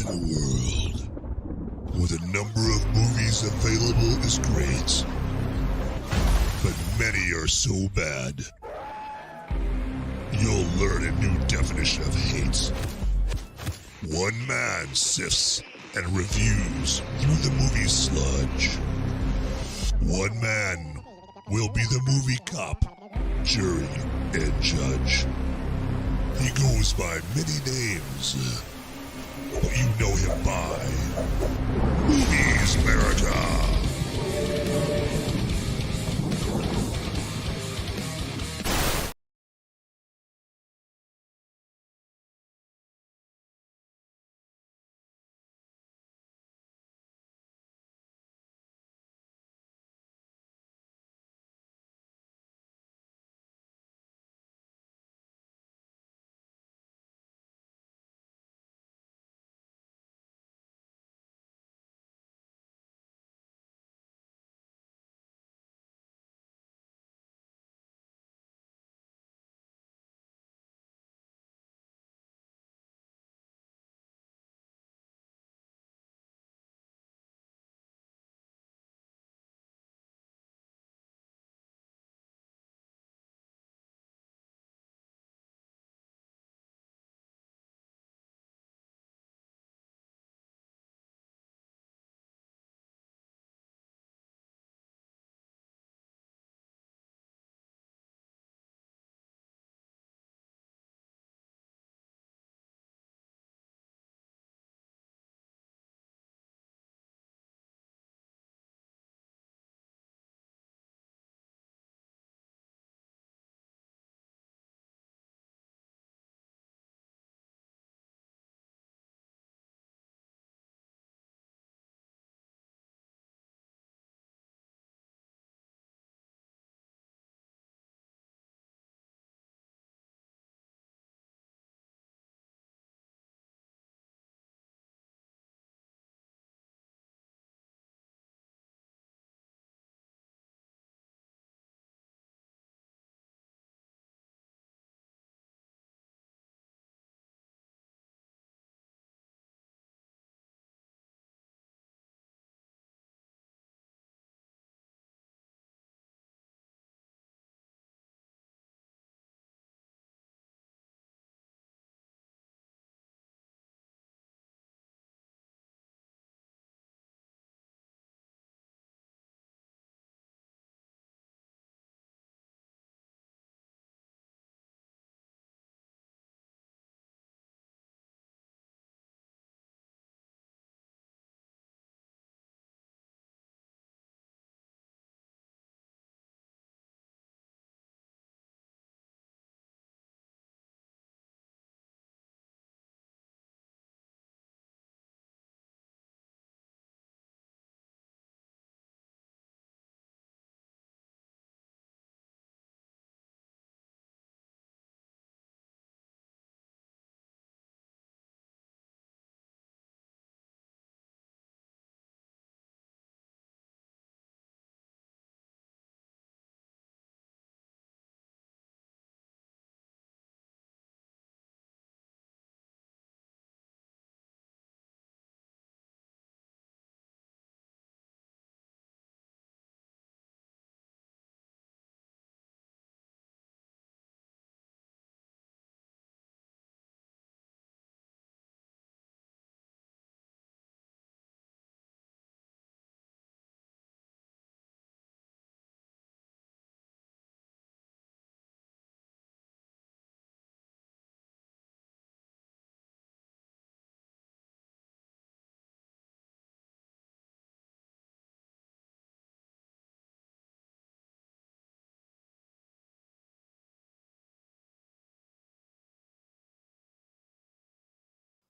in a world where the number of movies available is great, but many are so bad, you'll learn a new definition of hate. One man sifts and reviews through the movie sludge. One man will be the movie cop, jury, and judge. He goes by many names, but you know him by Movies Merica.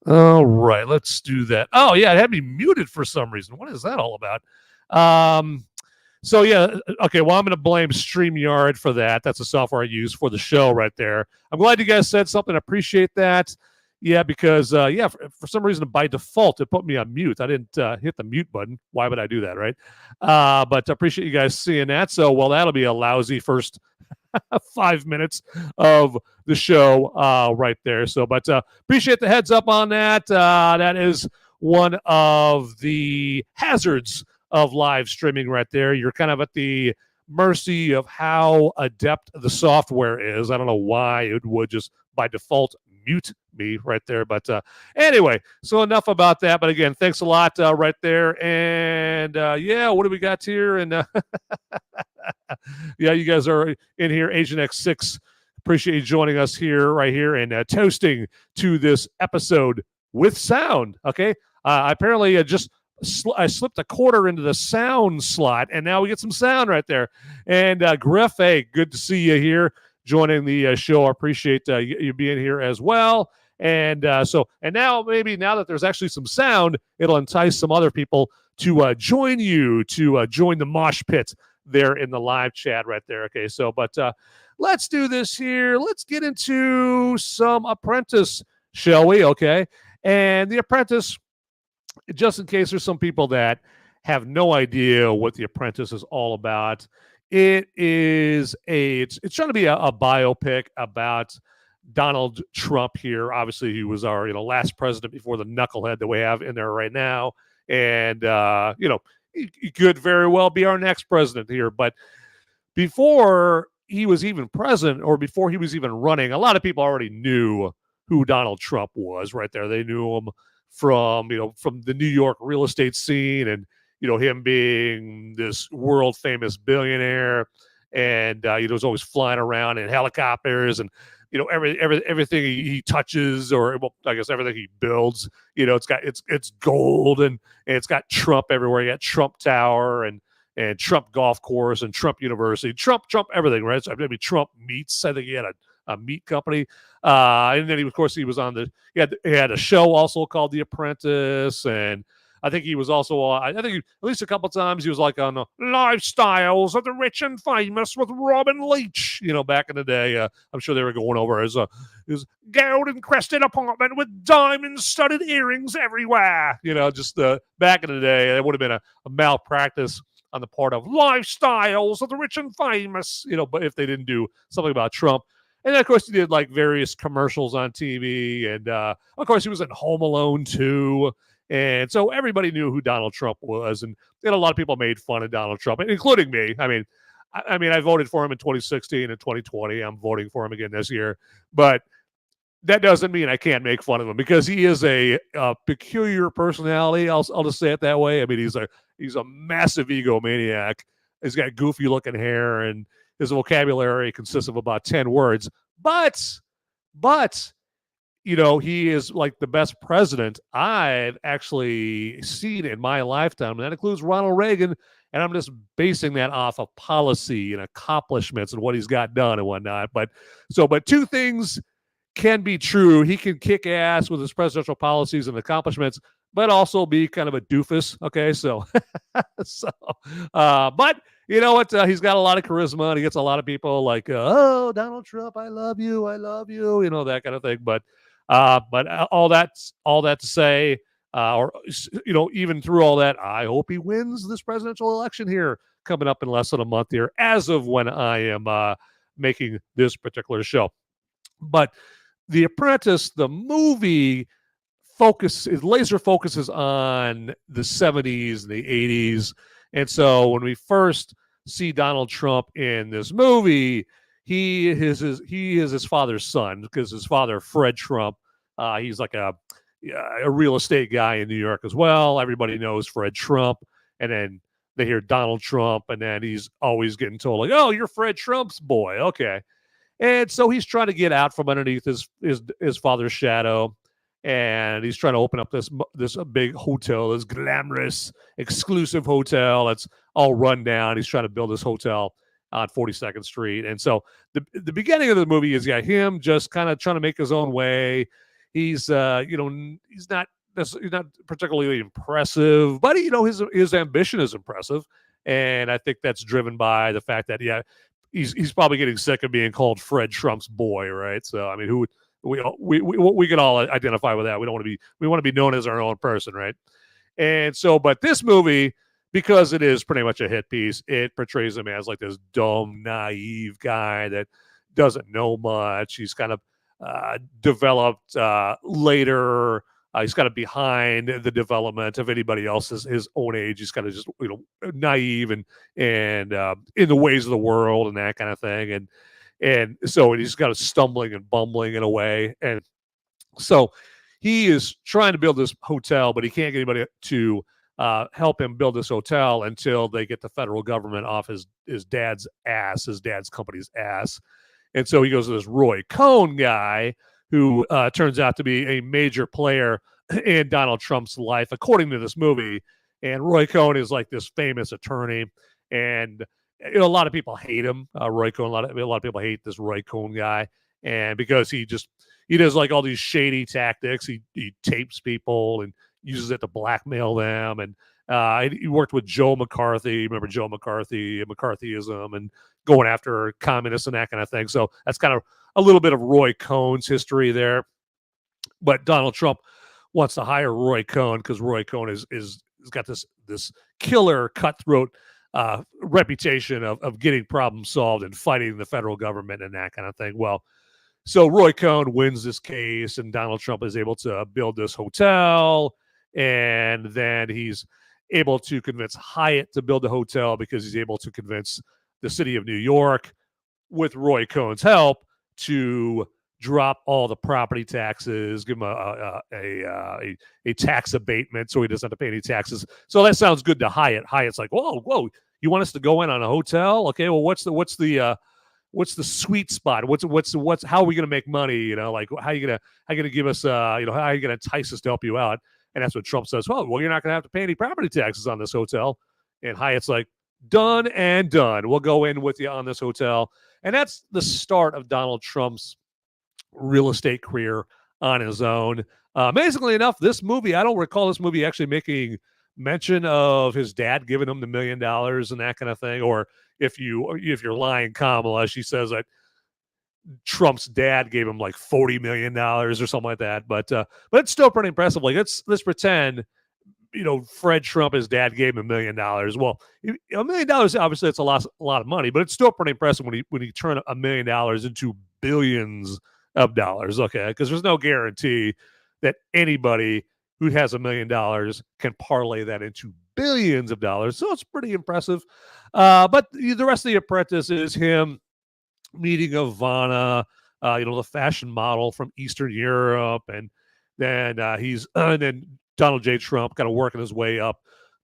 All right, let's do that. Oh, yeah, it had me muted for some reason. What is that all about? So, yeah, okay, well, I'm going to blame StreamYard for that. That's the software I use for the show right there. I'm glad you guys said something. I appreciate that. Yeah, because, for some reason, by default, it put me on mute. I didn't hit the mute button. Why would I do that, right? But I appreciate you guys seeing that. So, well, that'll be a lousy first 5 minutes of the show right there. So, but appreciate the heads up on that. That is one of the hazards of live streaming right there. You're kind of at the mercy of how adept the software is. I don't know why it would just by default mute me right there. But anyway, so enough about that. But again, thanks a lot right there. And yeah, what do we got here? And yeah, you guys are in here, Agent X6. Appreciate you joining us here, right here, and toasting to this episode with sound. Okay, apparently I slipped a quarter into the sound slot, and now we get some sound right there. And Griff, hey, good to see you here joining the show. I appreciate you being here as well. And now that there's actually some sound, it'll entice some other people to join you, to join the mosh pit there in the live chat right there. Okay, so but let's do this here. Let's get into some Apprentice, shall we? Okay, and the Apprentice, just in case there's some people that have no idea what the Apprentice is all about. It's trying to be a biopic about Donald Trump here. Obviously, he was our last president before the knucklehead that we have in there right now, and he could very well be our next president here. But before he was even president, or before he was even running, a lot of people already knew who Donald Trump was right there. They knew him from the New York real estate scene, and him being this world famous billionaire, and he was always flying around in helicopters, and everything he touches, or I guess everything he builds, it's gold, and it's got Trump everywhere. You got Trump Tower and Trump Golf Course and Trump University, Trump everything, right? So maybe Trump Meats. I think he had a meat company, and then he was on he had a show also called The Apprentice, and I think he was also I think at least a couple times he was like on the Lifestyles of the Rich and Famous with Robin Leach, back in the day. I'm sure they were going over his gold encrusted apartment with diamond studded earrings everywhere. Just back in the day, it would have been a malpractice on the part of Lifestyles of the Rich and Famous, but if they didn't do something about Trump. And then, of course, he did like various commercials on TV. And of course, he was in Home Alone too. And so everybody knew who Donald Trump was. And a lot of people made fun of Donald Trump, including me. I mean, I voted for him in 2016 and 2020. I'm voting for him again this year. But that doesn't mean I can't make fun of him, because he is a peculiar personality. I'll just say it that way. I mean, he's a massive egomaniac. He's got goofy looking hair, and his vocabulary consists of about 10 words. But he is like the best president I've actually seen in my lifetime. And that includes Ronald Reagan. And I'm just basing that off of policy and accomplishments and what he's got done and whatnot. But two things can be true. He can kick ass with his presidential policies and accomplishments, but also be kind of a doofus. Okay, so but you know what? He's got a lot of charisma, and he gets a lot of people like, "Oh, Donald Trump, I love you," that kind of thing. But all that to say, even through all that, I hope he wins this presidential election here coming up in less than a month here, as of when I am making this particular show. But The Apprentice, the movie, laser focuses on the 70s and the 80s. And so when we first see Donald Trump in this movie, he is his father's son, because his father, Fred Trump, he's like a real estate guy in New York as well. Everybody knows Fred Trump. And then they hear Donald Trump, and then he's always getting told, like, "Oh, you're Fred Trump's boy." Okay. And so he's trying to get out from underneath his father's shadow, and he's trying to open up this big hotel, this glamorous, exclusive hotel that's all run down. He's trying to build this hotel on 42nd Street. And so the beginning of the movie is him just kind of trying to make his own way. He's he's not particularly impressive, but his ambition is impressive, and I think that's driven by the fact that he's probably getting sick of being called Fred Trump's boy, right? So I mean, who we can all identify with that. We want to be known as our own person, right? And so, but this movie, because it is pretty much a hit piece, it portrays him as like this dumb, naive guy that doesn't know much. He's kind of developed later He's kind of behind the development of anybody else his own age. He's kind of just naive and in the ways of the world and that kind of thing. And so he's kind of stumbling and bumbling in a way. And so he is trying to build this hotel, but he can't get anybody to help him build this hotel until they get the federal government off his dad's company's ass. And so he goes to this Roy Cohn guy who turns out to be a major player in Donald Trump's life, according to this movie. And Roy Cohn is like this famous attorney, and a lot of people hate him. Roy Cohn, a lot of people hate this Roy Cohn guy, and because he does like all these shady tactics. He tapes people and uses it to blackmail them. And he worked with Joe McCarthy. Remember Joe McCarthy and McCarthyism and going after communists and that kind of thing. So that's kind of a little bit of Roy Cohn's history there. But Donald Trump wants to hire Roy Cohn because Roy Cohn has got this killer cutthroat reputation of getting problems solved and fighting the federal government and that kind of thing. Well, so Roy Cohn wins this case, and Donald Trump is able to build this hotel, and then he's able to convince Hyatt to build the hotel because he's able to convince the city of New York, with Roy Cohn's help, to drop all the property taxes, give him a tax abatement so he doesn't have to pay any taxes. So that sounds good to Hyatt. Hyatt's like, whoa, you want us to go in on a hotel? Okay, well, what's the sweet spot? What's how are we going to make money? Like how are you gonna give us how are you going to entice us to help you out? And that's what Trump says. Well, you're not going to have to pay any property taxes on this hotel. And Hyatt's like, done and done. We'll go in with you on this hotel. And that's the start of Donald Trump's real estate career on his own. Amazingly enough, this movie, I don't recall this movie actually making mention of his dad giving him the $1 million and that kind of thing. Or if you're lying, Kamala, she says that Trump's dad gave him like $40 million or something like that. But it's still pretty impressive. Like let's pretend, Fred Trump, his dad gave him $1 million. Well, $1 million, obviously it's a lot of money, but it's still pretty impressive when he turned $1 million into billions of dollars. Okay, because there's no guarantee that anybody who has $1 million can parlay that into billions of dollars. So it's pretty impressive. But the rest of The Apprentice is him meeting Ivana, the fashion model from Eastern Europe, and then and then Donald J. Trump kind of working his way up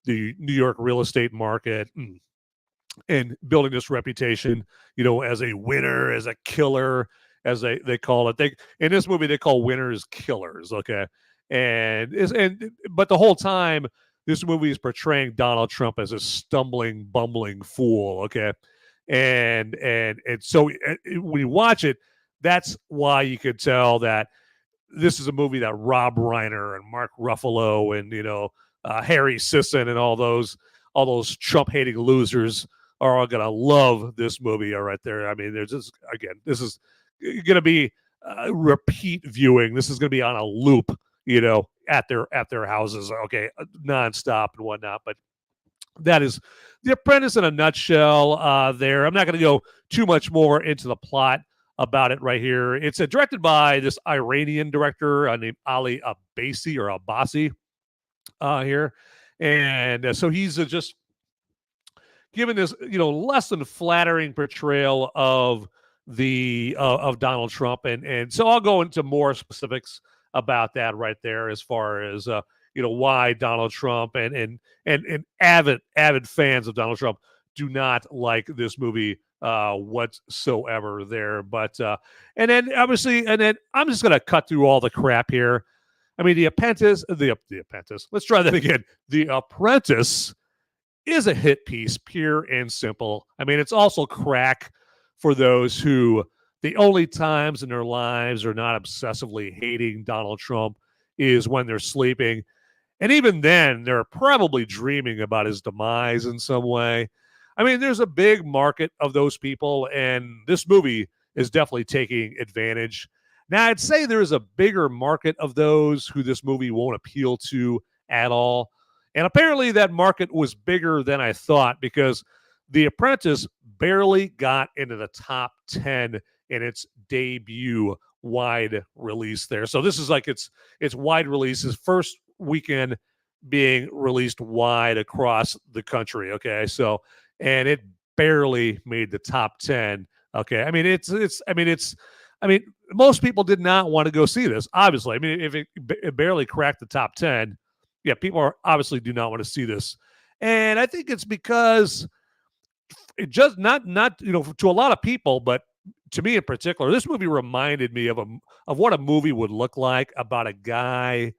the New York real estate market and building this reputation, as a winner, as a killer, as they call it. In this movie they call winners killers. Okay, but the whole time this movie is portraying Donald Trump as a stumbling, bumbling fool. Okay. And so when you watch it, that's why you could tell that this is a movie that Rob Reiner and Mark Ruffalo and Harry Sisson and all those Trump hating losers are all gonna love this movie right there. I mean, this is gonna be repeat viewing. This is gonna be on a loop, at their houses, okay, nonstop and whatnot. But that is The Apprentice in a nutshell there. I'm not going to go too much more into the plot about it right here. It's directed by this Iranian director named Ali Abbasi here. And so he's just given this, less than flattering portrayal of of Donald Trump. And so I'll go into more specifics about that right there as far as why Donald Trump and avid fans of Donald Trump do not like this movie whatsoever there. But and then I'm just gonna cut through all the crap here. I mean, the Apprentice. Let's try that again. The Apprentice is a hit piece, pure and simple. I mean, it's also crack for those who the only times in their lives are not obsessively hating Donald Trump is when they're sleeping. And even then, they're probably dreaming about his demise in some way. I mean, there's a big market of those people, and this movie is definitely taking advantage. Now, I'd say there is a bigger market of those who this movie won't appeal to at all. And apparently that market was bigger than I thought, because The Apprentice barely got into the top 10 in its debut wide release there. So this is like its wide releases, first weekend being released wide across the country. Okay, so and it barely made the top 10. Okay, I mean most people did not want to go see this. Obviously, I mean if it barely cracked the top 10, yeah, people obviously do not want to see this, and I think it's because it just not to a lot of people, but to me in particular, this movie reminded me of what a movie would look like about a guy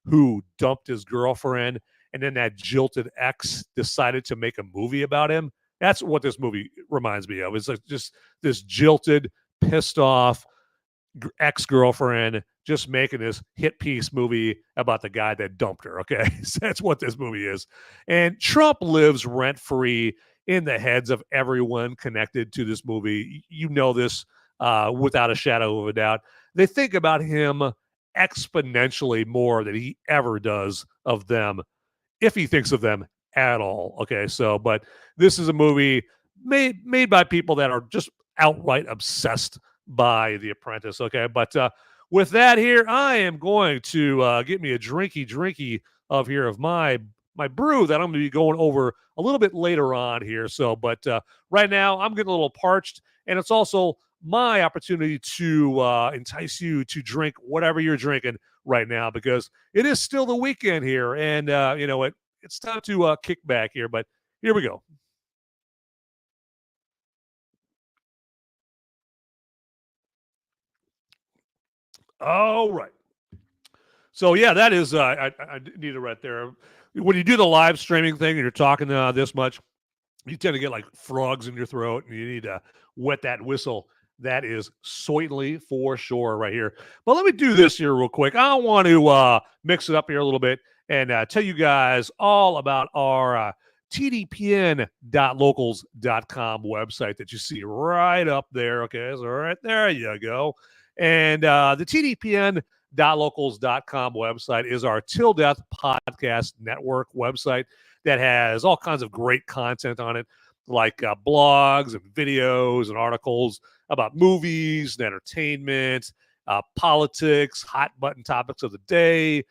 who dumped his girlfriend and then that jilted ex decided to make a movie about him. That's what this movie reminds me of. It's like just this jilted, pissed off ex-girlfriend just making this hit piece movie about the guy that dumped her. Okay. So that's what this movie is. And Trump lives rent-free in the heads of everyone connected to this movie. You know this without a shadow of a doubt. They think about him exponentially more than he ever does of them, if he thinks of them at all. Okay, so but this is a movie made by people that are just outright obsessed by The Apprentice. Okay, but with that here, I am going to get me a drinky of my brew that I'm going to be going over a little bit later on here. So, but right now I'm getting a little parched, and it's also my opportunity to entice you to drink whatever you're drinking right now, because it is still the weekend here, and it's time to kick back here. But here we go. All right. So yeah, that is I need it right there. When you do the live streaming thing and you're talking this much, you tend to get like frogs in your throat, and you need to wet that whistle. That is certainly for sure right here. But let me do this here real quick. I want to mix it up here a little bit and tell you guys all about our tdpn.locals.com website that you see right up there. Okay, so right there you go. And the tdpn.locals.com website is our Till Death Podcast Network website that has all kinds of great content on it, like blogs and videos and articles about movies and entertainment, politics, hot button topics of the day,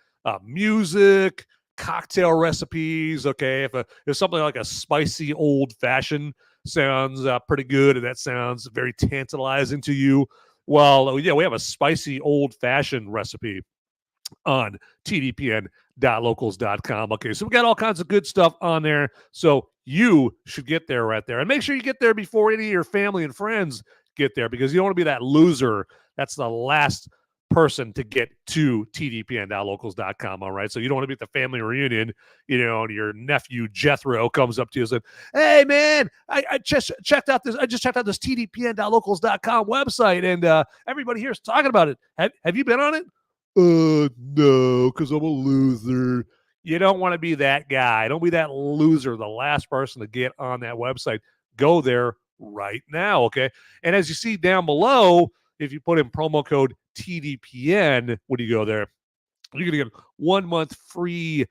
music, cocktail recipes. Okay, if something like a spicy old fashioned sounds pretty good and that sounds very tantalizing to you, well, yeah, we have a spicy old fashioned recipe on tdpn.locals.com. Okay, so we got all kinds of good stuff on there. So you should get there right there. And make sure you get there before any of your family and friends get there, because you don't want to be that loser. That's the last person to get to tdpn.locals.com. All right. So you don't want to be at the family reunion, and your nephew Jethro comes up to you and said, "Hey man, I just checked out this tdpn.locals.com website, and everybody here is talking about it. Have you been on it?" No, because I'm a loser. You don't want to be that guy. Don't be that loser, the last person to get on that website. Go there right now, okay? And as you see down below, if you put in promo code TDPN when you go there, you're going to get 1 month free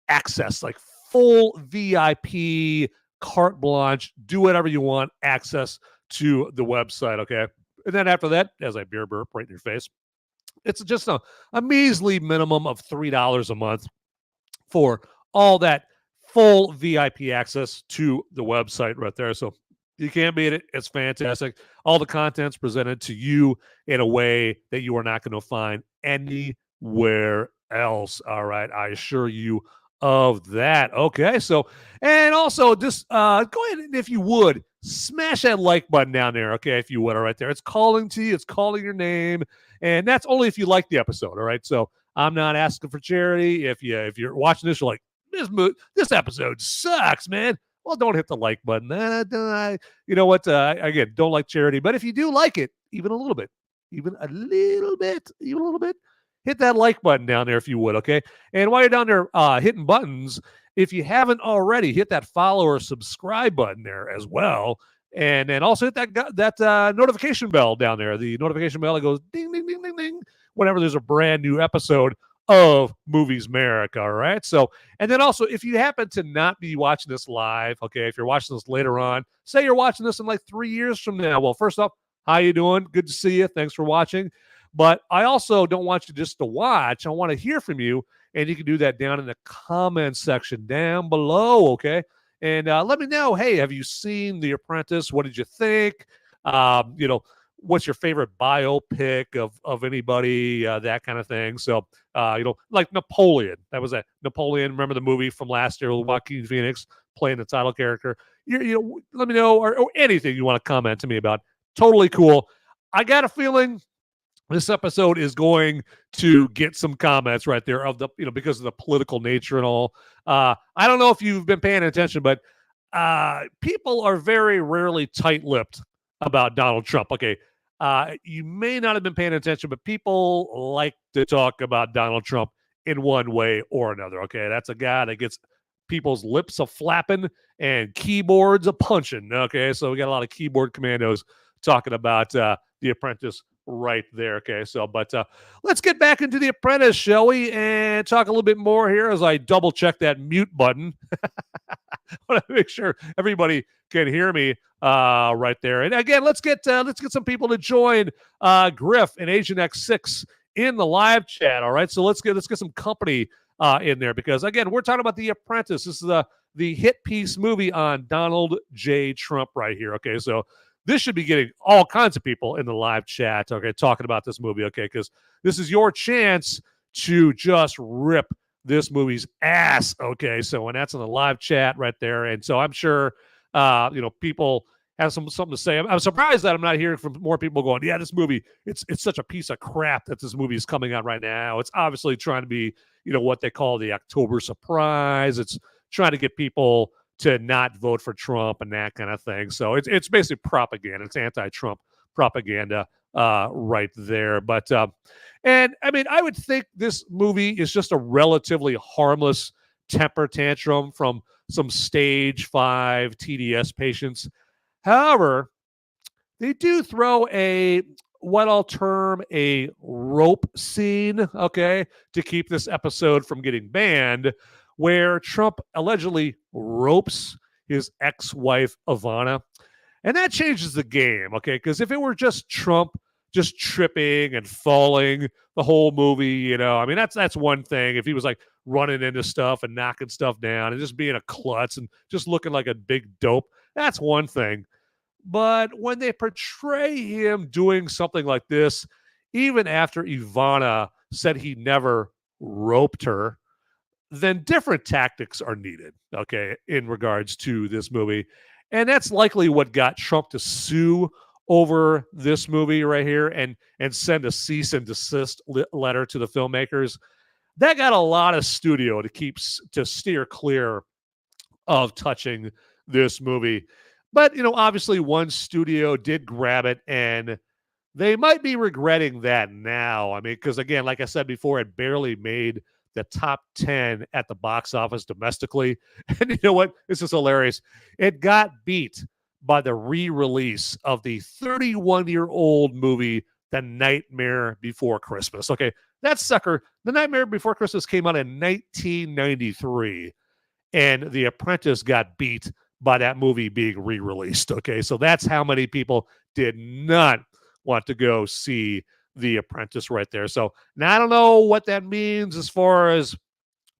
access, like full VIP, carte blanche, do whatever you want, access to the website, okay? And then after that, as I beer burp right in your face, it's just a measly minimum of $3 a month for all that full VIP access to the website right there. So you can't beat it. It's fantastic. All the content's presented to you in a way that you are not going to find anywhere else. All right. I assure you of that. Okay. So, and also just go ahead and, if you would, smash that like button down there. Okay. If you would, all right there. It's calling to you. It's calling your name. And that's only if you like the episode. All right. So I'm not asking for charity. If you're watching this, you're like, this episode sucks, man. Well, don't hit the like button. You know what? Again, don't like charity. But if you do like it, even a little bit, hit that like button down there if you would, okay? And while you're down there hitting buttons, if you haven't already, hit that follow or subscribe button there as well. And then also hit that notification bell down there. The notification bell that goes ding, ding, ding, ding, ding, whenever there's a brand new episode of Movies Merica, all right? So, and then also, if you happen to not be watching this live, okay, if you're watching this later on, say you're watching this in like 3 years from now. Well, first off, how you doing? Good to see you. Thanks for watching. But I also don't want you just to watch. I want to hear from you, and you can do that down in the comments section down below, okay? And let me know, hey, have you seen The Apprentice? What did you think? What's your favorite biopic of anybody, that kind of thing. So, like Napoleon. That was Napoleon. Remember the movie from last year with Joaquin Phoenix playing the title character? Let me know, or anything you want to comment to me about. Totally cool. I got a feeling this episode is going to get some comments right there because of the political nature and all. I don't know if you've been paying attention, but people are very rarely tight-lipped about Donald Trump. Okay. You may not have been paying attention, but people like to talk about Donald Trump in one way or another. Okay. That's a guy that gets people's lips a flapping and keyboards a punching. Okay. So we got a lot of keyboard commandos talking about The Apprentice right there. Okay. So, but let's get back into The Apprentice, shall we? And talk a little bit more here as I double check that mute button. I want to make sure everybody can hear me right there. And again, let's get some people to join Griff and Agent X6 in the live chat. All right. So let's get some company in there, because again, we're talking about The Apprentice. This is the hit piece movie on Donald J. Trump right here. Okay. So this should be getting all kinds of people in the live chat, okay, talking about this movie, okay, because this is your chance to just rip this movie's ass, okay? So, and that's in the live chat right there, and so I'm sure, people have something to say. I'm surprised that I'm not hearing from more people going, yeah, this movie, it's such a piece of crap that this movie is coming out right now. It's obviously trying to be, what they call the October surprise. It's trying to get people to not vote for Trump and that kind of thing. So it's basically propaganda. It's anti-Trump propaganda right there. But and I mean, I would think this movie is just a relatively harmless temper tantrum from some stage 5 TDS patients. However, they do throw what I'll term a rope scene, okay, to keep this episode from getting banned, where Trump allegedly ropes his ex-wife, Ivanka. And that changes the game, okay? Because if it were just Trump just tripping and falling the whole movie, I mean, that's one thing. If he was like running into stuff and knocking stuff down and just being a klutz and just looking like a big dope, that's one thing. But when they portray him doing something like this, even after Ivanka said he never roped her, then different tactics are needed, okay, in regards to this movie. And that's likely what got Trump to sue over this movie right here and send a cease and desist letter to the filmmakers. That got a lot of studio to steer clear of touching this movie. But, obviously one studio did grab it, and they might be regretting that now. I mean, because again, like I said before, it barely made the top 10 at the box office domestically. And you know what? This is hilarious. It got beat by the re-release of the 31-year-old movie, The Nightmare Before Christmas. Okay, that sucker, The Nightmare Before Christmas came out in 1993, and The Apprentice got beat by that movie being re-released. Okay, so that's how many people did not want to go see The Apprentice right there. So now I don't know what that means as far as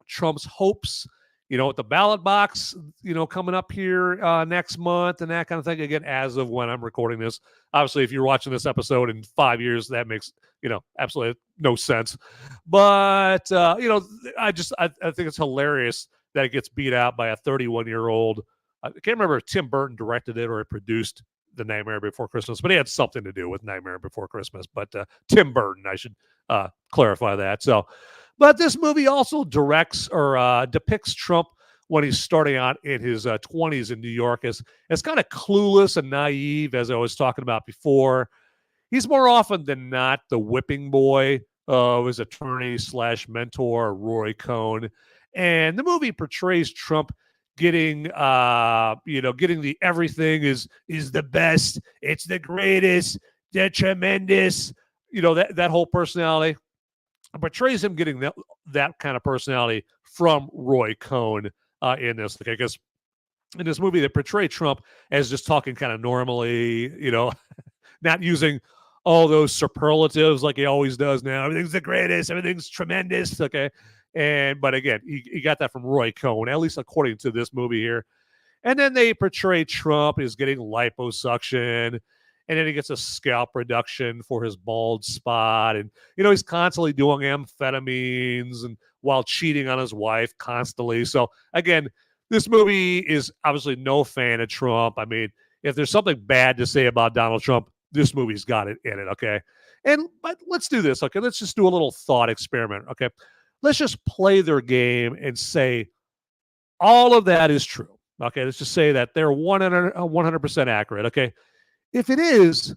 Trump's hopes, at the ballot box, coming up here next month and that kind of thing. Again, as of when I'm recording this, obviously, if you're watching this episode in 5 years, that makes, absolutely no sense. But, I think it's hilarious that it gets beat out by a 31-year-old. I can't remember if Tim Burton directed it or it produced The Nightmare Before Christmas, but he had something to do with Nightmare Before Christmas. But Tim Burton, I should clarify that. So, but this movie also directs or depicts Trump when he's starting out in his 20s in New York as kind of clueless and naive, as I was talking about before. He's more often than not the whipping boy of his attorney / mentor, Roy Cohn. And the movie portrays Trump getting the everything is the best, it's the greatest, the tremendous, that whole personality. It portrays him getting that kind of personality from Roy Cohn in this, because in this movie they portray Trump as just talking kind of normally, not using all those superlatives like he always does now. Everything's the greatest. Everything's tremendous. Okay. But again, he got that from Roy Cohn, at least according to this movie here. And then they portray Trump as getting liposuction, and then he gets a scalp reduction for his bald spot. And, he's constantly doing amphetamines and while cheating on his wife constantly. So again, this movie is obviously no fan of Trump. I mean, if there's something bad to say about Donald Trump, this movie's got it in it, okay? But let's do this, okay? Let's just do a little thought experiment, okay? Let's just play their game and say all of that is true, okay? Let's just say that they're 100% accurate, okay? If it is,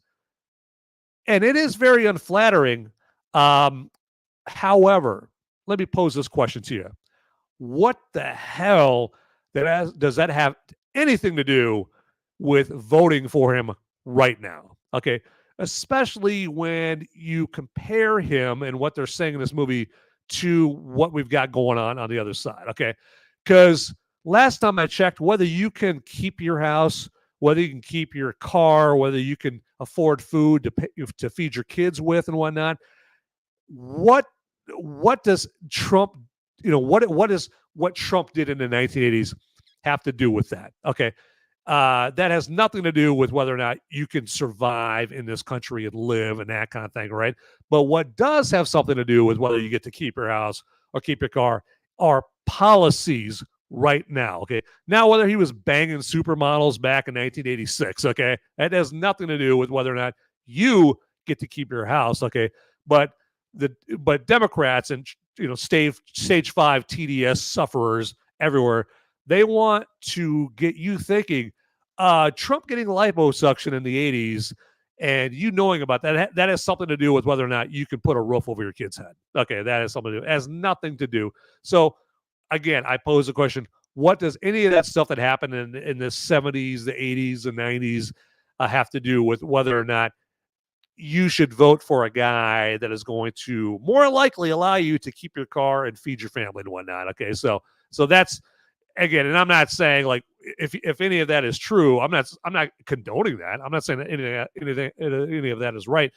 and it is very unflattering, however, let me pose this question to you. What the hell does that have anything to do with voting for him right now? Okay, especially when you compare him and what they're saying in this movie to what we've got going on the other side. Okay, because last time I checked, whether you can keep your house, whether you can keep your car, whether you can afford food to feed your kids with and whatnot, what does Trump, what Trump did in the 1980s have to do with that? Okay. That has nothing to do with whether or not you can survive in this country and live and that kind of thing, right? But what does have something to do with whether you get to keep your house or keep your car are policies right now, okay? Now, whether he was banging supermodels back in 1986, okay, that has nothing to do with whether or not you get to keep your house, okay? But Democrats and stage 5 TDS sufferers everywhere, they want to get you thinking Trump getting liposuction in the 80s and you knowing about that has something to do with whether or not you can put a roof over your kid's head. Okay, that has something to do. It has nothing to do. So again, I pose the question, what does any of that stuff that happened in the 70s, the 80s, the 90s have to do with whether or not you should vote for a guy that is going to more likely allow you to keep your car and feed your family and whatnot? Okay, so that's, again, and I'm not saying like if any of that is true, I'm not condoning that. I'm not saying that any of that is right,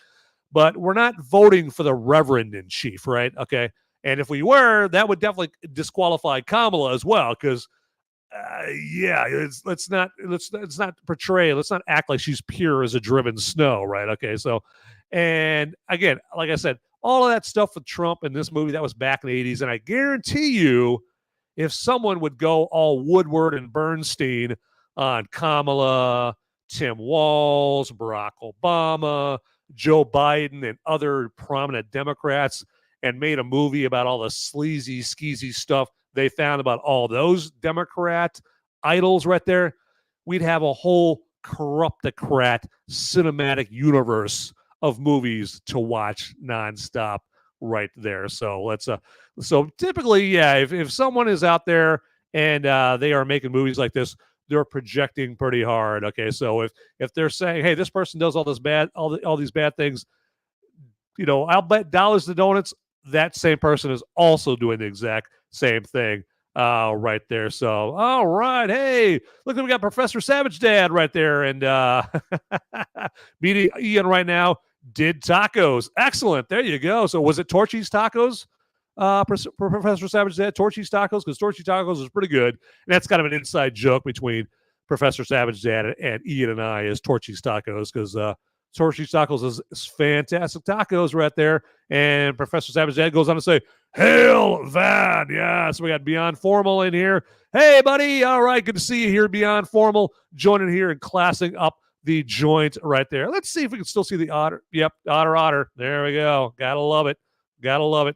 but we're not voting for the Reverend in chief, right? Okay, and if we were, that would definitely disqualify Kamala as well, because let's not portray, let's not act like she's pure as a driven snow, right? Okay, so, and again, like I said, all of that stuff with Trump in this movie, that was back in the 80s, and I guarantee you, if someone would go all Woodward and Bernstein on Kamala, Tim Walz, Barack Obama, Joe Biden, and other prominent Democrats, and made a movie about all the sleazy, skeezy stuff they found about all those Democrat idols right there, we'd have a whole corruptocrat cinematic universe of movies to watch nonstop right there. So so typically, yeah, if someone is out there and they are making movies like this, they're projecting pretty hard. Okay, so if they're saying, hey, this person does all these bad things, I'll bet dollars to donuts that same person is also doing the exact same thing right there. So, all right. Hey, look, we got Professor Savage Dad right there. And meeting Ian right now did tacos. Excellent. There you go. So was it Torchy's Tacos? Professor Savage Dad, Torchy's Tacos? Because Torchy's Tacos is pretty good. And that's kind of an inside joke between Professor Savage Dad and Ian and I is Torchy's Tacos, because Torchy's Tacos is fantastic tacos right there. And Professor Savage Dad goes on to say, Hail Van. Yeah, so we got Beyond Formal in here. Hey, buddy. All right, good to see you here, Beyond Formal, joining here and classing up the joint right there. Let's see if we can still see the otter. Yep, otter. There we go. Gotta love it.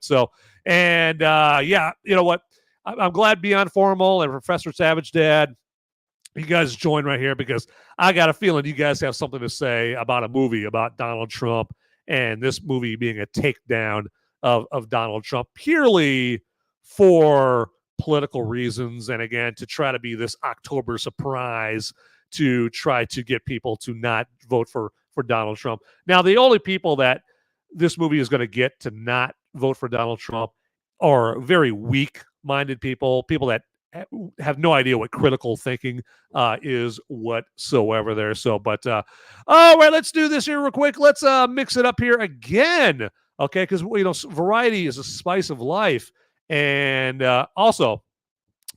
So, and yeah, you know what? I'm glad Beyond Formal and Professor Savage Dad, you guys join right here, because I got a feeling you guys have something to say about a movie about Donald Trump, and this movie being a takedown of Donald Trump purely for political reasons. And again, to try to be this October surprise to try to get people to not vote for Donald Trump. Now, the only people that this movie is going to get to not vote for Donald Trump are very weak-minded people that have no idea what critical thinking is whatsoever there. So, but all right, let's do this here real quick. Let's mix it up here again, okay? Because variety is a spice of life, and also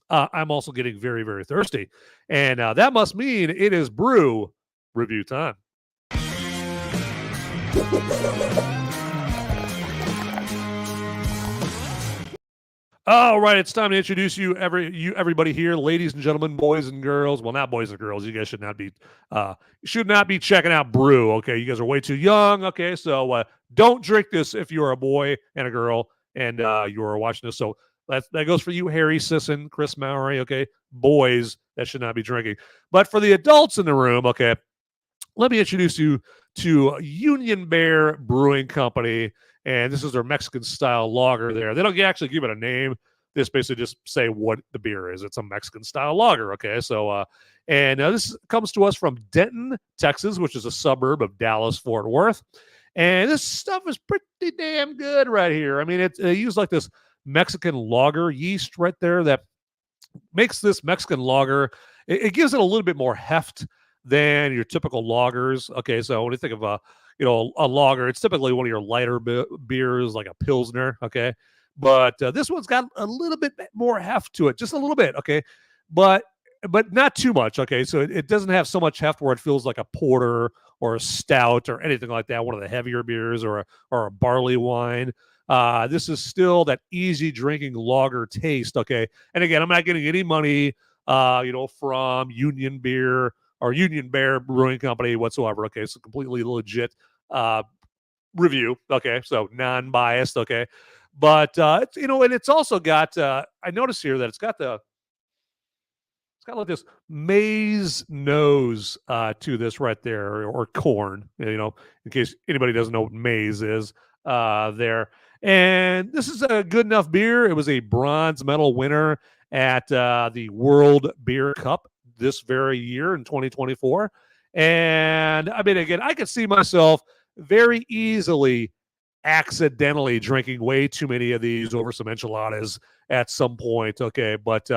I'm also getting very, very thirsty, and that must mean it is brew review time. All right, it's time to introduce everybody here, ladies and gentlemen, boys and girls. Well, not boys and girls. You guys should not be checking out brew. Okay, you guys are way too young. Okay, so don't drink this if you're a boy and a girl and you are watching this. So that goes for you, Harry Sisson, Chris Mowry. Okay, boys that should not be drinking. But for the adults in the room, okay, let me introduce you to Union Bear Brewing Company. And this is their Mexican-style lager there. They don't actually give it a name. They just basically just say what the beer is. It's a Mexican-style lager, okay? So, this comes to us from Denton, Texas, which is a suburb of Dallas-Fort Worth. And this stuff is pretty damn good right here. I mean, they use like this Mexican lager yeast right there that makes this Mexican lager. It gives it a little bit more heft than your typical lagers. Okay, so when you think of a lager, it's typically one of your lighter beers, like a Pilsner, okay? But this one's got a little bit more heft to it, just a little bit, okay? But not too much, okay? So it doesn't have so much heft where it feels like a porter or a stout or anything like that, one of the heavier beers or a barley wine. This is still that easy drinking lager taste, okay? And again, I'm not getting any money, from Union Beer or Union Bear Brewing Company whatsoever. Okay, so completely legit review. Okay, so non-biased. Okay, but and it's also got. I noticed here that it's got like this maize nose to this right there, or corn. In case anybody doesn't know what maize is there. And this is a good enough beer. It was a bronze medal winner at the World Beer Cup this very year in 2024. And I mean, again, I could see myself very easily accidentally drinking way too many of these over some enchiladas at some point. Okay. But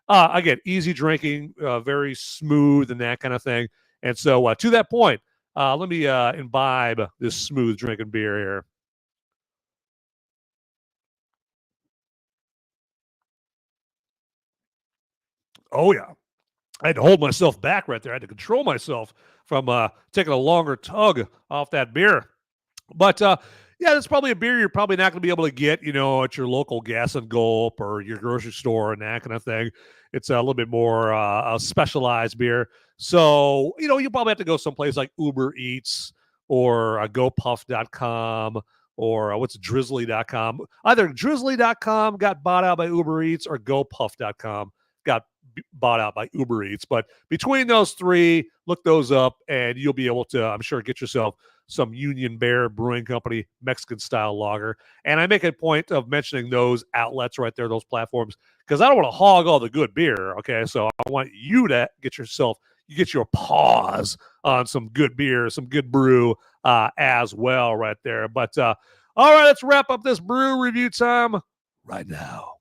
again, easy drinking, very smooth and that kind of thing. And so to that point, let me imbibe this smooth drinking beer here. Oh, yeah. I had to hold myself back right there. I had to control myself from taking a longer tug off that beer. But that's probably a beer you're probably not going to be able to get, at your local Gas and Gulp or your grocery store and that kind of thing. It's a little bit more a specialized beer. So, you probably have to go someplace like Uber Eats or GoPuff.com or what's Drizzly.com. Either Drizzly.com got bought out by Uber Eats or GoPuff.com got bought out by Uber Eats. But between those three, look those up and you'll be able to, I'm sure, get yourself some Union Bear Brewing Company Mexican style lager. And I make a point of mentioning those outlets right there, those platforms, because I don't want to hog all the good beer. Okay. So I want you to get your paws on some good beer, some good brew as well right there. But all right, let's wrap up this brew review time right now.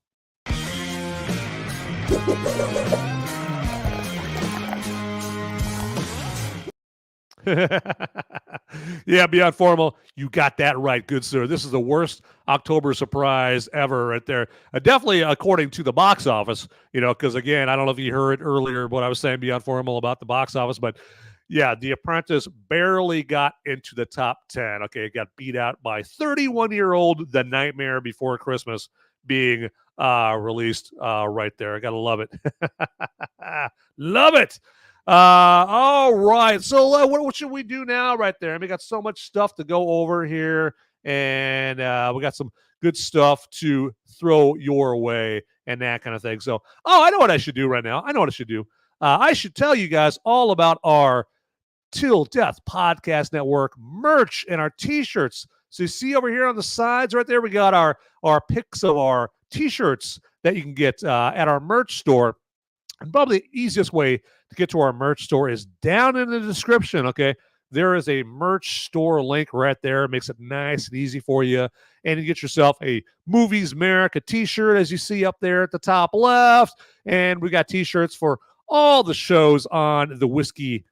Yeah, Beyond Formal, you got that right, good sir. This is the worst October surprise ever right there. Definitely according to the box office, because again, I don't know if you heard earlier what I was saying Beyond Formal about the box office, but yeah, The Apprentice barely got into the top 10. Okay, it got beat out by 31-year-old The Nightmare Before Christmas being released right there. I gotta love it. Love it. All right. So what should we do now right there? I mean, we got so much stuff to go over here, and we got some good stuff to throw your way and that kind of thing. So, I know what I should do right now. I know what I should do. I should tell you guys all about our Till Death Podcast Network merch and our t-shirts. So you see over here on the sides right there, we got our pics of our t-shirts that you can get at our merch store. And probably the easiest way to get to our merch store is down in the description, okay? there is a merch store link right there. It makes it nice and easy for you. And you get yourself a Movies Merica t-shirt, as you see up there at the top left. And we got t-shirts for all the shows on the whiskey.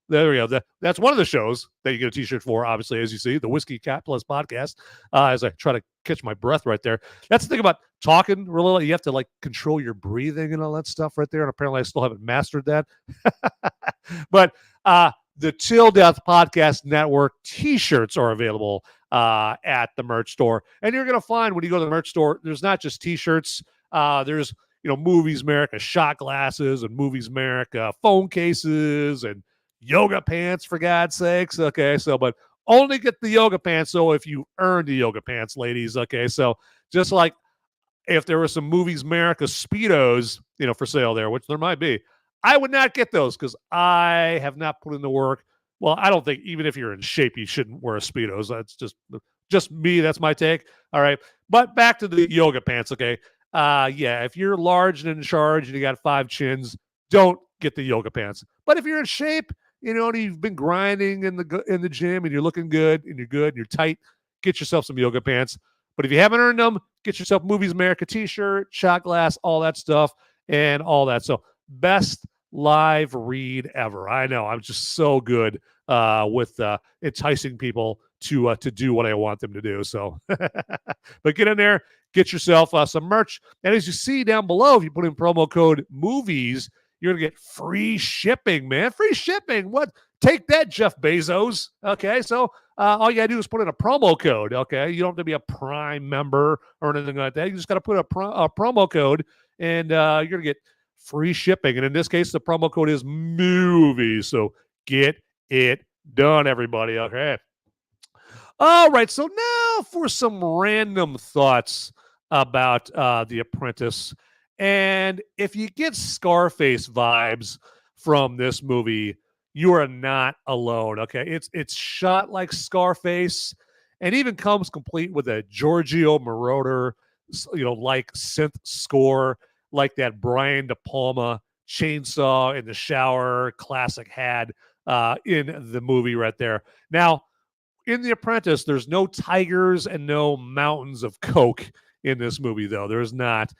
There we go. That's one of the shows that you get a t-shirt for, obviously, as you see, the Whiskey Cat Plus podcast, as I try to catch my breath right there. That's the thing about talking, really. You have to, like, control your breathing and all that stuff right there. And apparently I still haven't mastered that. But the Till Death Podcast Network t-shirts are available at the merch store. And you're going to find when you go to the merch store, there's not just t-shirts. There's Movies Merica shot glasses and Movies Merica phone cases and yoga pants, for God's sakes. Okay, so but only get the yoga pants. So if you earn the yoga pants, ladies. Okay, so just like if there were some Movies Merica Speedos, for sale there, which there might be, I would not get those because I have not put in the work. Well, I don't think even if you're in shape, you shouldn't wear Speedos. That's just me. That's my take. All right, but back to the yoga pants. Okay. If you're large and in charge and you got 5 chins, don't get the yoga pants. But if you're in shape, and you've been grinding in the gym and you're looking good and you're tight, get yourself some yoga pants. But if you haven't earned them, get yourself Movies Merica t-shirt, shot glass, all that stuff, and all that. So best live read ever. I know I'm just so good with enticing people to do what I want them to do. So, but get in there, get yourself some merch. And as you see down below, if you put in promo code MOVIES, you're going to get free shipping, man. Free shipping. What? Take that, Jeff Bezos. Okay, so all you got to do is put in a promo code, okay? You don't have to be a Prime member or anything like that. You just got to put a promo code, and you're going to get free shipping. And in this case, the promo code is MOVIES. So get it done, everybody, okay? All right, so now for some random thoughts about The Apprentice. And if you get Scarface vibes from this movie, you are not alone, okay? It's shot like Scarface and even comes complete with a Giorgio Moroder, like synth score, like that Brian De Palma chainsaw in the shower classic had in the movie right there. Now, in The Apprentice, there's no tigers and no mountains of coke in this movie, though. There's not.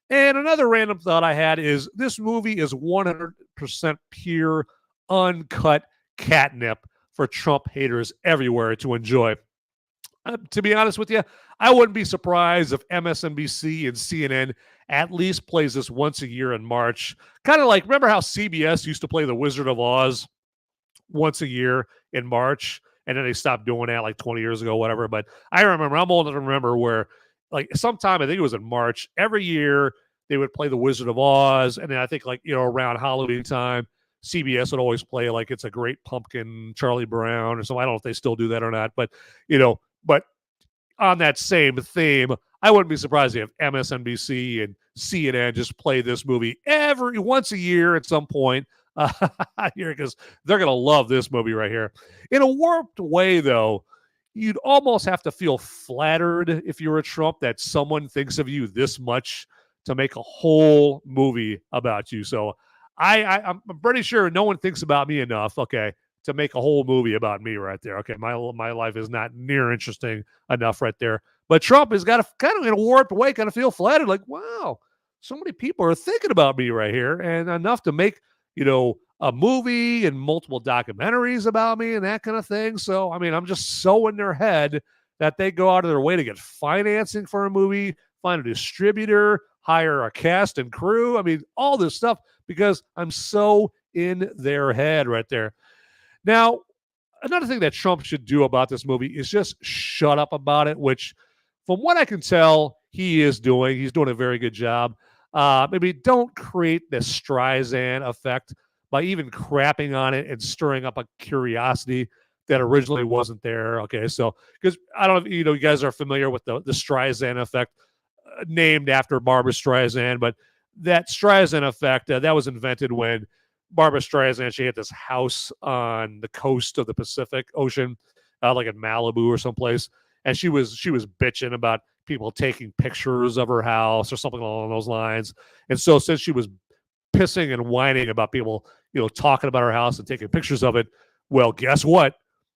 And another random thought I had is this movie is 100% pure, uncut catnip for Trump haters everywhere to enjoy. To be honest with you, I wouldn't be surprised if MSNBC and CNN at least plays this once a year in March. Kind of like, remember how CBS used to play The Wizard of Oz once a year in March? And then they stopped doing that like 20 years ago, whatever. But I remember, I'm old enough to remember where, like, sometime, I think it was in March, every year they would play The Wizard of Oz. And then I think, like, around Halloween time, CBS would always play, like, It's a Great Pumpkin, Charlie Brown, or something. I don't know if they still do that or not. But, but on that same theme, I wouldn't be surprised if MSNBC and CNN just play this movie once a year at some point here, because they're going to love this movie right here. In a warped way, though, you'd almost have to feel flattered if you were Trump that someone thinks of you this much to make a whole movie about you. So I'm pretty sure no one thinks about me enough, okay, to make a whole movie about me right there. Okay, my life is not near interesting enough right there. But Trump has got to kind of, in a warped way, kind of feel flattered, like, wow, so many people are thinking about me right here, and enough to make, a movie and multiple documentaries about me and that kind of thing. So, I mean, I'm just so in their head that they go out of their way to get financing for a movie, find a distributor, hire a cast and crew. I mean, all this stuff because I'm so in their head right there. Now, another thing that Trump should do about this movie is just shut up about it, which from what I can tell, he is doing. He's doing a very good job. Maybe don't create this Streisand effect by even crapping on it and stirring up a curiosity that originally wasn't there. Okay, so because I don't know if you guys are familiar with the Streisand effect, named after Barbra Streisand, but that Streisand effect that was invented when Barbra Streisand, she had this house on the coast of the Pacific Ocean, like in Malibu or someplace, and she was bitching about people taking pictures of her house or something along those lines. And so since she was pissing and whining about people, talking about her house and taking pictures of it, Well, guess what?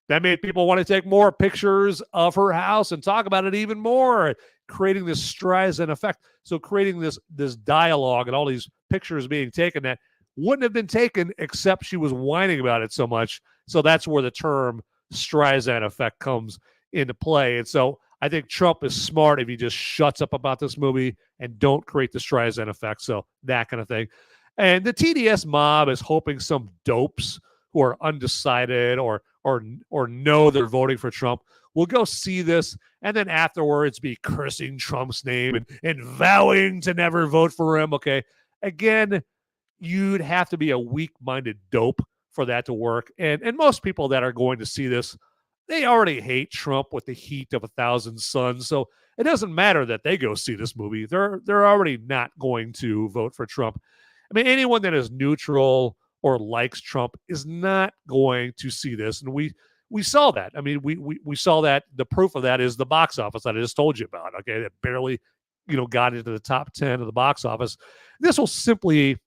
That made people want to take more pictures of her house and talk about it even more, creating this Streisand effect. So creating this dialogue and all these pictures being taken that wouldn't have been taken except she was whining about it so much. So that's where the term Streisand effect comes into play. And so I think Trump is smart if he just shuts up about this movie and don't create the Streisand effect. So that kind of thing. And the TDS mob is hoping some dopes who are undecided or know they're voting for Trump will go see this and then afterwards be cursing Trump's name and vowing to never vote for him. Okay. Again, you'd have to be a weak-minded dope for that to work. And most people that are going to see this, they already hate Trump with the heat of 1,000 suns. So it doesn't matter that they go see this movie. They're already not going to vote for Trump. I mean, anyone that is neutral or likes Trump is not going to see this. And we saw that. I mean, we saw that. The proof of that is the box office that I just told you about. Okay, that barely, got into the top 10 of the box office. This will simply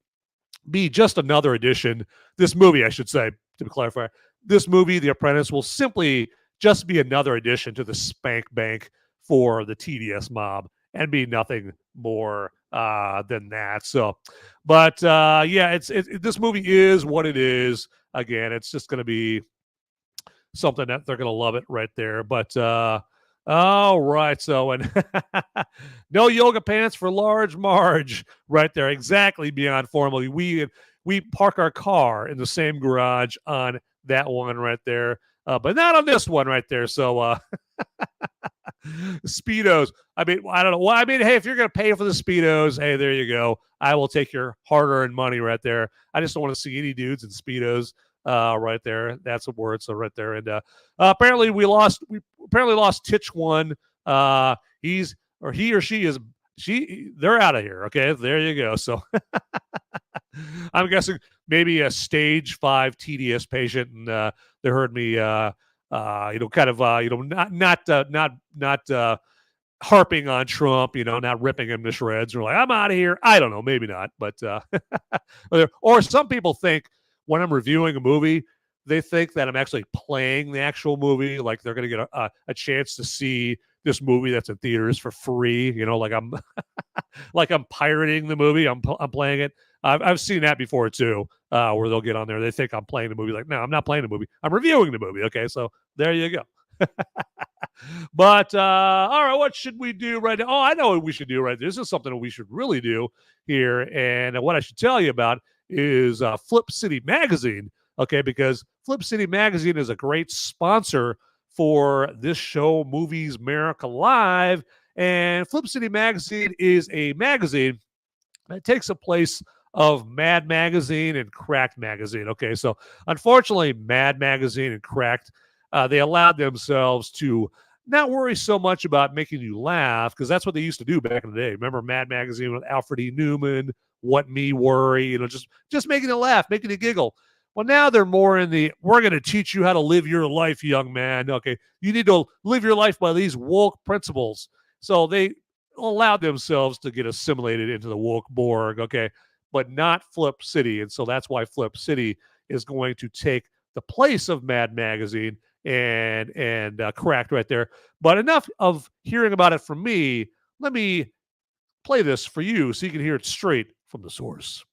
be just another edition. This movie, I should say, to clarify, this movie, The Apprentice, will simply just be another addition to the spank bank for the TDS mob and be nothing more than that. So, but yeah, this movie is what it is. Again, it's just going to be something that they're going to love it right there. But all right, so and no yoga pants for Large Marge right there. Exactly, Beyond Formal. We park our car in the same garage on that one right there, but not on this one right there. So Speedos. I mean, I don't know. Well, I mean, hey, if you're going to pay for the Speedos, hey, there you go. I will take your hard-earned money right there. I just don't want to see any dudes in Speedos right there. That's a word. So right there. And apparently we lost Titch one. He or she is they're out of here. Okay, there you go. So I'm guessing maybe a stage 5 TDS patient, and they heard me not harping on Trump, not ripping him to shreds. Or like, I'm out of here. I don't know, maybe not, but or some people think when I'm reviewing a movie, they think that I'm actually playing the actual movie, like they're going to get a chance to see this movie that's in theaters for free. Like I'm like I'm pirating the movie. I'm playing it. I've seen that before too, where they'll get on there. They think I'm playing the movie. Like, no, I'm not playing the movie. I'm reviewing the movie. Okay, so there you go. But all right, what should we do right now? Oh, I know what we should do right now. This is something that we should really do here. And what I should tell you about is Flip City Magazine. Okay, because Flip City Magazine is a great sponsor for this show, Movies Merica Live. And Flip City Magazine is a magazine that takes a place of Mad Magazine and Cracked Magazine. Okay, so unfortunately, Mad Magazine and Cracked, they allowed themselves to not worry so much about making you laugh, because that's what they used to do back in the day. Remember Mad Magazine with Alfred E. Newman, What Me Worry, just making you laugh, making you giggle. Well, now they're more in the, we're going to teach you how to live your life, young man. Okay, you need to live your life by these woke principles. So they allowed themselves to get assimilated into the woke Borg, okay, but not Flip City. And so that's why Flip City is going to take the place of Mad Magazine and Cracked right there. But enough of hearing about it from me. Let me play this for you so you can hear it straight from the source.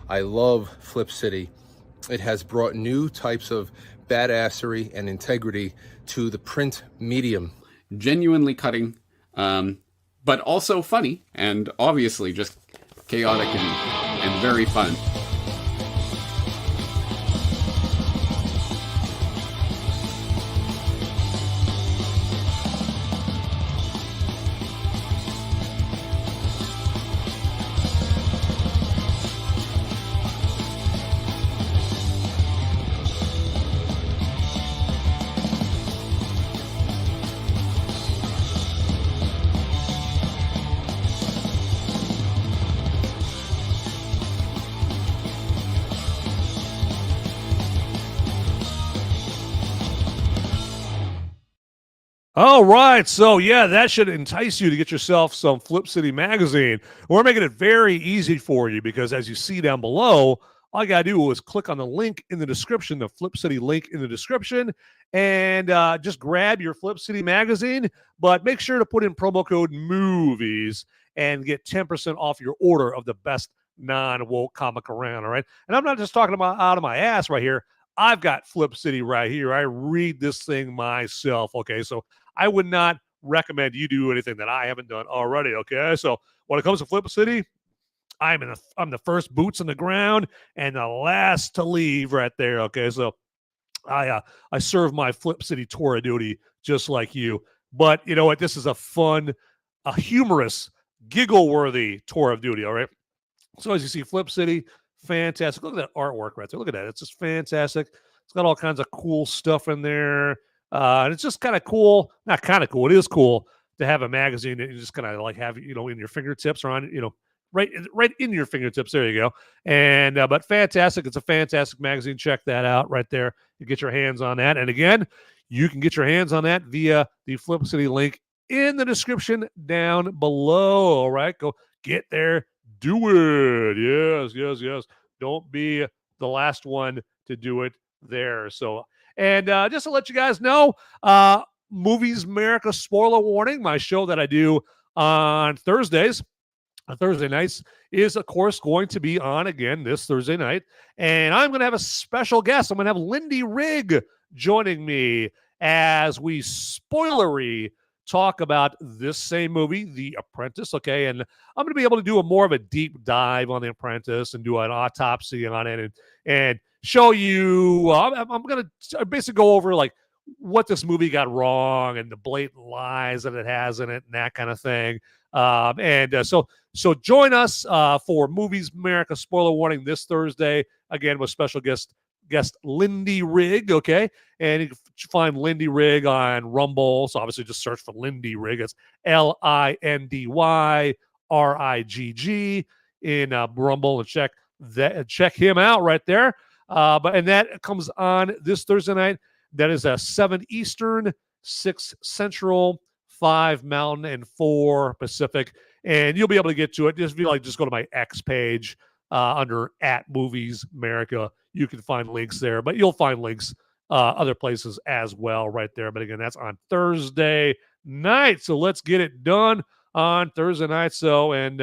I love Flip City. It has brought new types of badassery and integrity to the print medium. Genuinely cutting, but also funny, and obviously just chaotic and very fun. All right. So, yeah, that should entice you to get yourself some Flip City magazine. We're making it very easy for you because, as you see down below, all you got to do is click on the link in the description, the Flip City link in the description, and just grab your Flip City magazine. But make sure to put in promo code MOVIES and get 10% off your order of the best non-woke comic around. All right. And I'm not just talking about out of my ass right here. I've got Flip City right here. I read this thing myself. Okay. So, I would not recommend you do anything that I haven't done already, okay? So when it comes to Flip City, I'm the first boots on the ground and the last to leave right there, okay? So I serve my Flip City tour of duty just like you. But you know what? This is a fun, a humorous, giggle-worthy tour of duty, all right? So as you see, Flip City, fantastic. Look at that artwork right there. Look at that. It's just fantastic. It's got all kinds of cool stuff in there. And it's just kind of cool. Not kind of cool. It is cool to have a magazine that you just kind of like have, in your fingertips or on, right in your fingertips. There you go. And, but fantastic. It's a fantastic magazine. Check that out right there. You get your hands on that. And again, you can get your hands on that via the Flip City link in the description down below. All right. Go get there. Do it. Yes. Don't be the last one to do it there. So, and just to let you guys know, Movies Merica spoiler warning, my show that I do on Thursdays, on Thursday nights, is, of course, going to be on again this Thursday night. And I'm going to have a special guest. I'm going to have Lindy Rigg joining me as we spoilery talk about this same movie, The Apprentice, okay? And I'm going to be able to do more of a deep dive on The Apprentice and do an autopsy on it and show you, I'm going to basically go over like what this movie got wrong and the blatant lies that it has in it and that kind of thing. So join us for Movies Merica spoiler warning this Thursday, again, with special guest Lindy Rigg, okay? And you can find Lindy Rigg on Rumble. So obviously just search for Lindy Rigg. It's LINDYRIGG in Rumble and check him out right there. And that comes on this Thursday night. That is 7 Eastern, 6 Central, 5 Mountain, and 4 Pacific. And you'll be able to get to it. Just go to my X page under @Movies Merica. You can find links there, but you'll find links other places as well right there. But again, that's on Thursday night. So let's get it done on Thursday night. So, and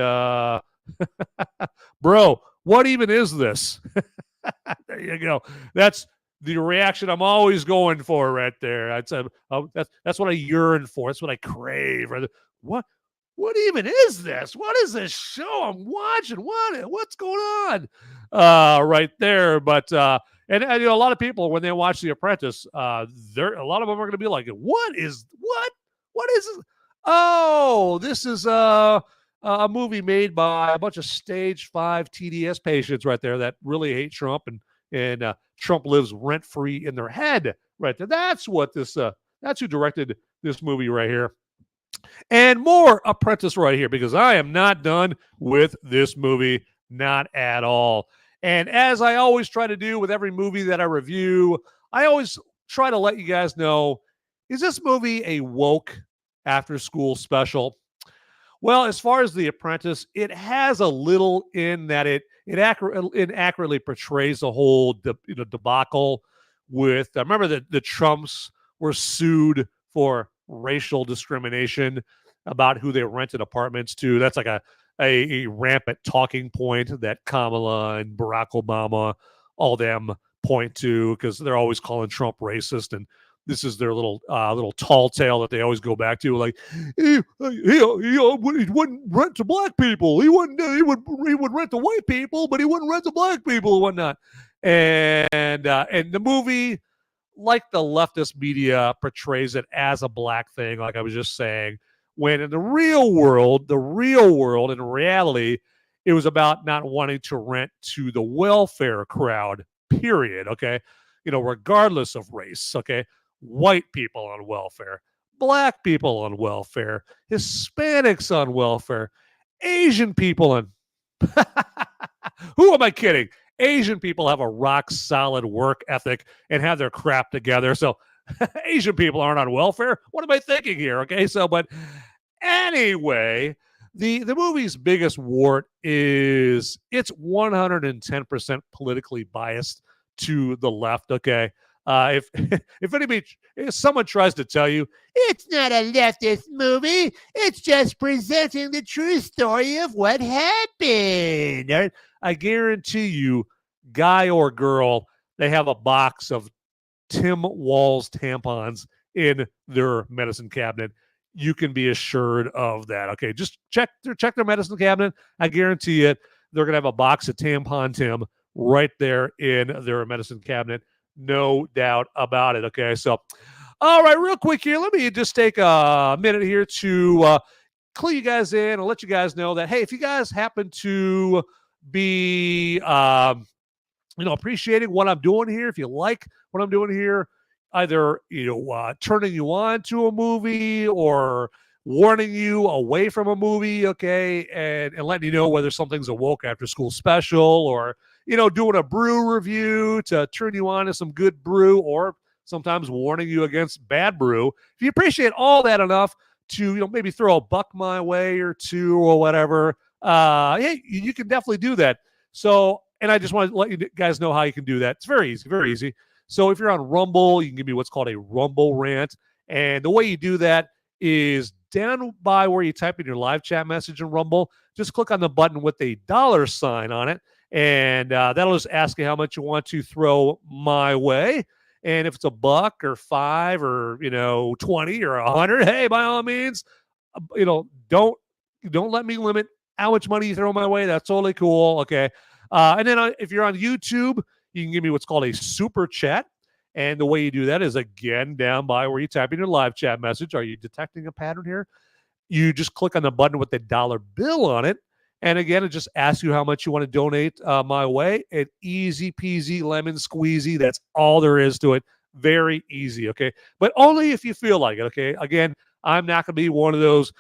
bro, what even is this? There you go. That's the reaction I'm always going for right there. That's what I yearn for. That's what I crave. What even is this? What is this show I'm watching? What's going on? Right there. But and a lot of people when they watch The Apprentice, a lot of them are going to be like, what is this? Oh, this is a movie made by a bunch of stage 5 TDS patients right there that really hate Trump and Trump lives rent free in their head right there. That's what that's who directed this movie right here. And more Apprentice right here, because I am not done with this movie, not at all. And as I always try to do with every movie that I review, I always try to let you guys know, is this movie a woke after-school special? Well, as far as The Apprentice, it has a little in that it inaccurately portrays the whole debacle with, I remember that the Trumps were sued for racial discrimination about who they rented apartments to. That's like a rampant talking point that Kamala and Barack Obama, all them point to, because they're always calling Trump racist, and this is their little tall tale that they always go back to, like he wouldn't rent to black people. He would rent to white people, but he wouldn't rent to black people and whatnot. And the movie, like the leftist media, portrays it as a black thing, like I was just saying, when in the real world, in reality, it was about not wanting to rent to the welfare crowd, period, okay? Regardless of race, okay? White people on welfare, black people on welfare, Hispanics on welfare, Asian people on... Who am I kidding? Asian people have a rock-solid work ethic and have their crap together. So Asian people aren't on welfare. What am I thinking here? Okay, so but anyway, the movie's biggest wart is it's 110% politically biased to the left. Okay, if if someone tries to tell you it's not a leftist movie, it's just presenting the true story of what happened, right? I guarantee you, guy or girl, they have a box of Tim Walz tampons in their medicine cabinet. You can be assured of that. Okay, just check their medicine cabinet. I guarantee it. They're gonna have a box of Tampon Tim right there in their medicine cabinet. No doubt about it. Okay, so all right, real quick here. Let me just take a minute here to clue you guys in and let you guys know that hey, if you guys happen to be appreciating what I'm doing here, if you like what I'm doing here, either turning you on to a movie or warning you away from a movie, okay, and letting you know whether something's a woke after school special, or doing a brew review to turn you on to some good brew, or sometimes warning you against bad brew. If you appreciate all that enough to maybe throw a buck my way or two or whatever, yeah, you can definitely do that. So, and I just want to let you guys know how you can do that. It's very easy, very easy. So if you're on Rumble, you can give me what's called a Rumble rant. And the way you do that is down by where you type in your live chat message in Rumble, just click on the button with a $ on it. And that'll just ask you how much you want to throw my way. And if it's $1 or $5 or 20 or 100, hey, by all means, don't let me limit how much money you throw my way. That's totally cool. Okay. And then if you're on YouTube, you can give me what's called a super chat. And the way you do that is, again, down by where you type in your live chat message. Are you detecting a pattern here? You just click on the button with the $bill on it. And again, it just asks you how much you want to donate my way. It easy peasy, lemon squeezy. That's all there is to it. Very easy, okay? But only if you feel like it, okay? Again, I'm not going to be one of those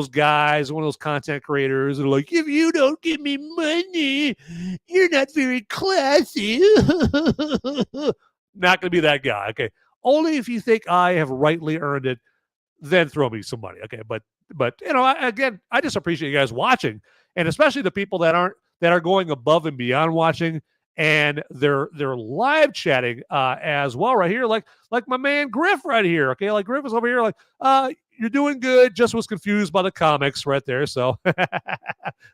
guys, one of those content creators that are like, if you don't give me money, you're not very classy. Not going to be that guy, okay? Only if you think I have rightly earned it, then throw me some money, okay? But again, I just appreciate you guys watching, and especially the people that are going above and beyond watching, and they're live chatting as well right here, like my man Griff right here, okay? Like Griff is over here, like you're doing good. Just was confused by the comics right there. So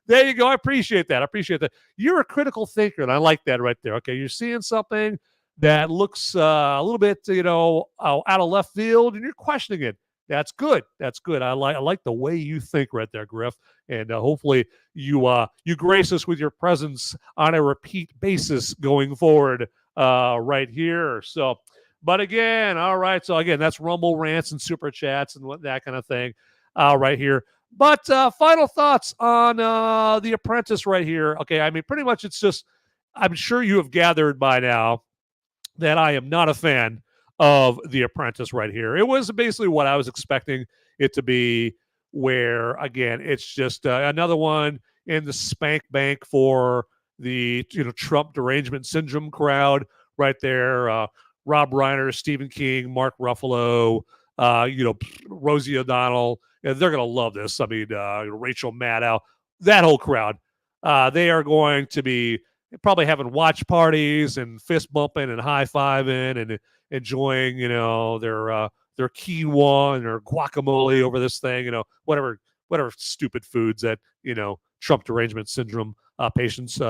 there you go. I appreciate that. You're a critical thinker, and I like that right there. Okay, you're seeing something that looks a little bit, out of left field, and you're questioning it. That's good. I like the way you think right there, Griff. And hopefully you grace us with your presence on a repeat basis going forward right here. So. But again, all right. So again, that's Rumble rants and super chats and that kind of thing right here. But final thoughts on The Apprentice right here. Okay, I mean, pretty much it's just, I'm sure you have gathered by now that I am not a fan of The Apprentice right here. It was basically what I was expecting it to be, where, again, it's just another one in the spank bank for the Trump derangement syndrome crowd right there. Rob Reiner, Stephen King, Mark Ruffalo, Rosie O'Donnell. They're going to love this. I mean, Rachel Maddow, that whole crowd. They are going to be probably having watch parties and fist bumping and high fiving and enjoying, their quinoa and their guacamole over this thing. Whatever stupid foods that Trump derangement syndrome patients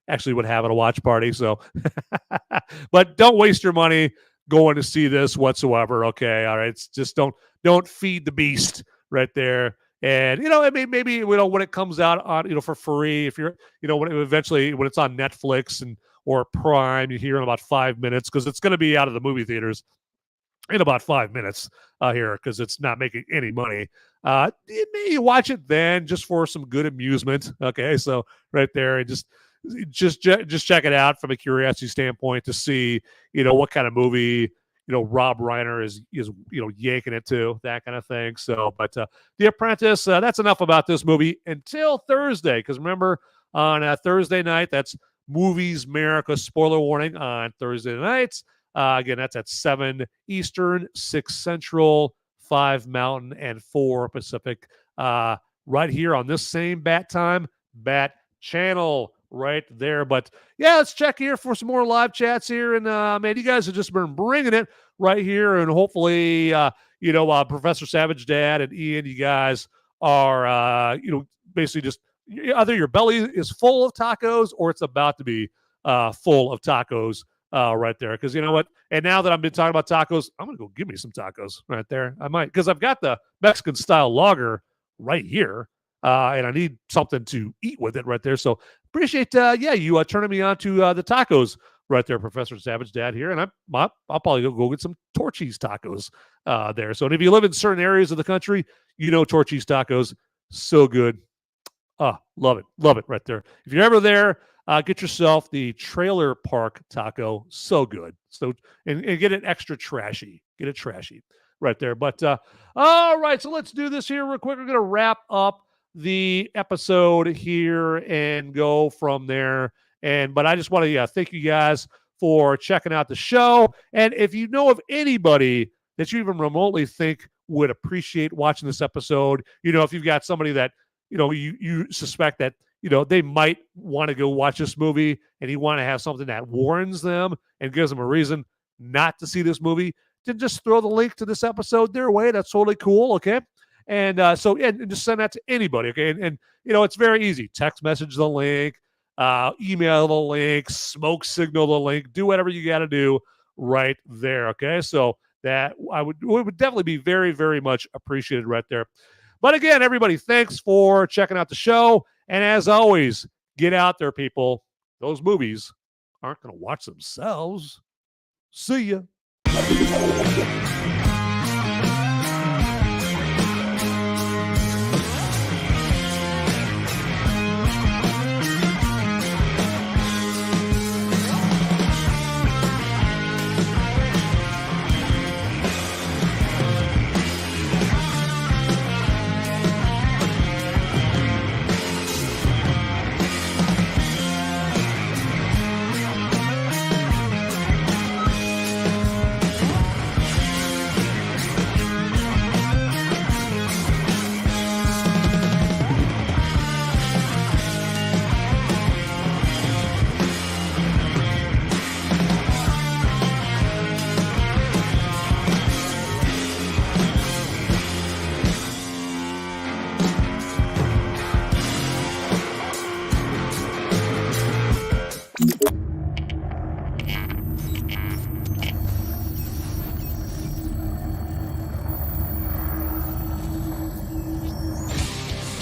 actually would have at a watch party. So, but don't waste your money going to see this whatsoever. Okay. All right. It's just don't feed the beast right there. And, I mean, maybe, when it comes out on, for free, if you're, when it's on Netflix or Prime, you hear in about 5 minutes, because it's going to be out of the movie theaters in about 5 minutes here, because it's not making any money. You watch it then just for some good amusement. Okay. So right there, and just check it out from a curiosity standpoint to see, what kind of movie, Rob Reiner is yanking it to, that kind of thing. So, but The Apprentice, that's enough about this movie until Thursday. Because remember, on Thursday night, that's Movies Merica, spoiler warning, on Thursday nights. Again, that's at 7 Eastern, 6 Central, 5 Mountain, and 4 Pacific. Right here on this same Bat Time, Bat Channel right there. But yeah, let's check here for some more live chats here. And man, you guys have just been bringing it right here. And hopefully, Professor Savage Dad and Ian, you guys are, basically just either your belly is full of tacos or it's about to be full of tacos right there. Because you know what? And now that I've been talking about tacos, I'm going to go give me some tacos right there. I might, because I've got the Mexican style lager right here. And I need something to eat with it right there. So appreciate, you turning me on to the tacos right there, Professor Savage Dad here. And I'll probably go get some Torchy's tacos there. So and if you live in certain areas of the country, Torchy's tacos, so good. Love it right there. If you're ever there, get yourself the Trailer Park taco, so good. So and get it extra trashy. Get it trashy right there. But all right, so let's do this here real quick. We're going to wrap up the episode here and go from there. But I just want to thank you guys for checking out the show. And if you know of anybody that you even remotely think would appreciate watching this episode, if you've got somebody that you suspect that they might want to go watch this movie, and you want to have something that warns them and gives them a reason not to see this movie, then just throw the link to this episode their way. That's totally cool. Okay. And and just send that to anybody. Okay. And it's very easy. Text message the link, email the link, smoke signal the link, do whatever you got to do right there. Okay. So that would definitely be very, very much appreciated right there. But again, everybody, thanks for checking out the show. And as always, get out there, people. Those movies aren't going to watch themselves. See ya.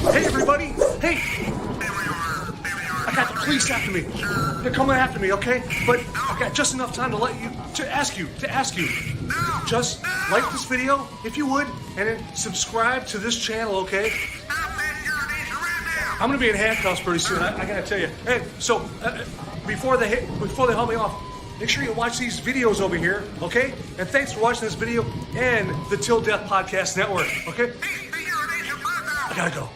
Hey, everybody! Hey! I got the police after me. They're coming after me, okay? But I got just enough time to ask you. Just like this video, if you would, and then subscribe to this channel, okay? I'm gonna be in handcuffs pretty soon. I gotta tell you. Hey, so before they haul me off, make sure you watch these videos over here, okay? And thanks for watching this video and the Till Death Podcast Network, okay? I gotta go.